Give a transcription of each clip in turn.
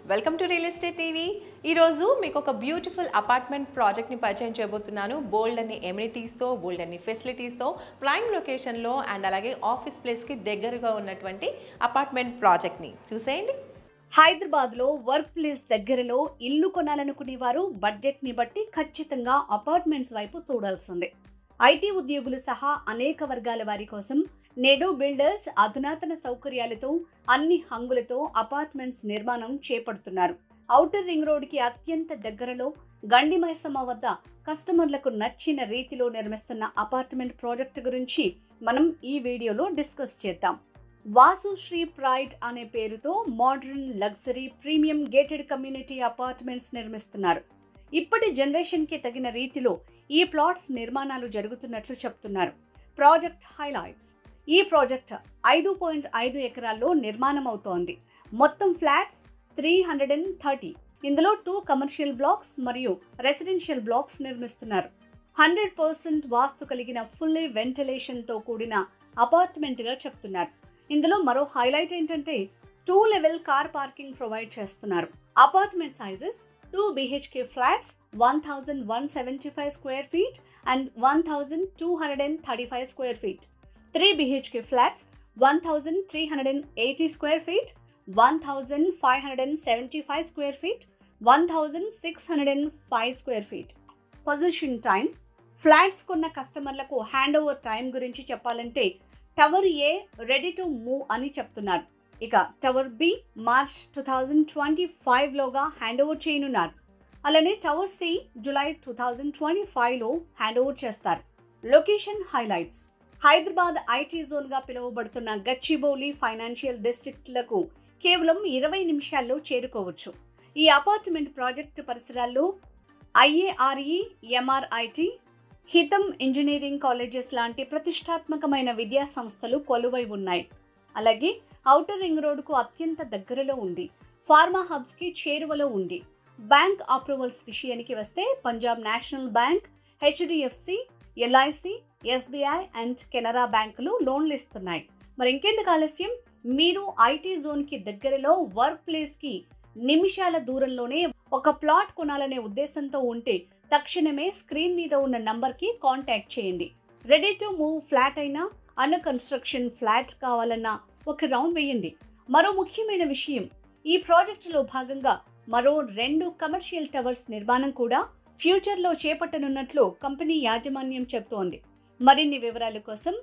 Welcome to real estate TV. ఈరోజు మీకు ఒక బ్యూటిఫుల్ అపార్ట్మెంట్ ప్రాజెక్ట్ని పరిచయం చేయబోతున్నాను. బోల్డ్ అన్ని ఎమ్యూనిటీస్తో, బోల్డ్ అన్ని ఫెసిలిటీస్తో, ప్రైమ్ లొకేషన్లో అండ్ అలాగే ఆఫీస్ ప్లేస్కి దగ్గరగా ఉన్నటువంటి అపార్ట్మెంట్ ప్రాజెక్ట్ని చూసేయండి. హైదరాబాద్లో వర్క్ ప్లేస్ దగ్గరలో ఇల్లు కొనాలనుకునే వారు బడ్జెట్ని బట్టి ఖచ్చితంగా అపార్ట్మెంట్స్ వైపు చూడాల్సిందే. ఐటీ ఉద్యోగులు సహా అనేక వర్గాల వారి కోసం నేడు బిల్డర్స్ అధునాతన సౌకర్యాలతో అన్ని హంగులతో అపార్ట్మెంట్స్ నిర్మాణం చేపడుతున్నారు. ఔటర్ రింగ్ రోడ్కి అత్యంత దగ్గరలో గండిమైసమ్మ వద్ద కస్టమర్లకు నచ్చిన రీతిలో నిర్మిస్తున్న అపార్ట్మెంట్ ప్రాజెక్టు గురించి మనం ఈ వీడియోలో డిస్కస్ చేద్దాం. వాసుశ్రీ ప్రైడ్ అనే పేరుతో modern luxury premium gated community apartments నిర్మిస్తున్నారు. ఇప్పటి జనరేషన్కి తగిన రీతిలో ఈ ప్లాట్స్ నిర్మాణాలు జరుగుతున్నట్లు చెప్తున్నారు. Project highlights. ఈ ప్రాజెక్ట్ 5.5 ఎకరాల్లో నిర్మాణం అవుతోంది. మొత్తం ఫ్లాట్స్ 330. ఇందులో 2 కమర్షియల్ బ్లాక్స్ మరియు రెసిడెన్షియల్ బ్లాక్స్ నిర్మిస్తున్నారు. 100% వాస్తు కలిగిన ఫుల్లీ వెంటిలేషన్తో కూడిన అపార్ట్మెంట్గా చెప్తున్నారు. ఇందులో మరో హైలైట్ ఏంటంటే 2 లెవెల్ కార్ పార్కింగ్ ప్రొవైడ్ చేస్తున్నారు. Apartment sizes 2 BHK flats 1175 square feet and 1235 square feet. 3 BHK flats 1380 square feet, 1575 square feet, 1605 square feet. Possession time. Flats కొన్న కస్టమర్లకు హ్యాండ్ ఓవర్ టైం గురించి చెప్పాలంటే tower A ready to move అని చెప్తున్నారు. ఇక tower B March 2025లోగా hand over చేయనున్నారు. అలానే టవర్ సి జూలై 2025లో హ్యాండ్ ఓవర్ చేస్తారు. Location highlights. హైదరాబాద్ ఐటీ జోన్గా పిలువబడుతున్న గచ్చిబౌలి ఫైనాన్షియల్ డిస్ట్రిక్ట్లకు కేవలం 20 నిమిషాల్లో చేరుకోవచ్చు. ఈ అపార్ట్మెంట్ ప్రాజెక్టు పరిసరాల్లో IARE, MRIT, Hitam engineering colleges లాంటి ప్రతిష్టాత్మకమైన విద్యా సంస్థలు కొలువై ఉన్నాయి. అలాగే ఔటర్ రింగ్ రోడ్డుకు అత్యంత దగ్గరలో ఉంది. ఫార్మా హబ్స్కి చేరువలో ఉంది. బ్యాంక్ అప్రూవల్స్ విషయానికి వస్తే Punjab national bank, HDFC, LIC, SBI and Canara బ్యాంకులు లోన్లు ఇస్తున్నాయి. మరి ఇంకెందుకు ఆలస్యం, మీరు ఐటీ జోన్కి దగ్గరలో వర్క్ ప్లేస్కి నిమిషాల దూరంలోనే ఒక ప్లాట్ కొనాలనే ఉద్దేశంతో ఉంటే తక్షణమే స్క్రీన్ మీద ఉన్న నంబర్కి కాంటాక్ట్ చేయండి. రెడీ టు మూవ్ ఫ్లాట్ అయినా, అండర్ కన్స్ట్రక్షన్ ఫ్లాట్ కావాలన్నా ఒక రౌండ్ వేయండి. మరో ముఖ్యమైన విషయం, ఈ ప్రాజెక్టులో భాగంగా మరో 2 కమర్షియల్ టవర్స్ నిర్మాణం కూడా ఫ్యూచర్లో చేపట్టనున్నట్లు కంపెనీ యాజమాన్యం చెబుతోంది. మరిన్ని వివరాల కోసం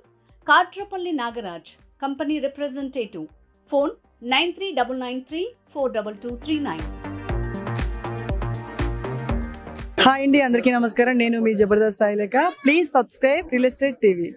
Katrapalli Nagaraj, company representative, phone 9399342239. Hi అండి, అందరికీ నమస్కారం. నేను మీ Jabardasth Sailekha. Please subscribe real estate TV.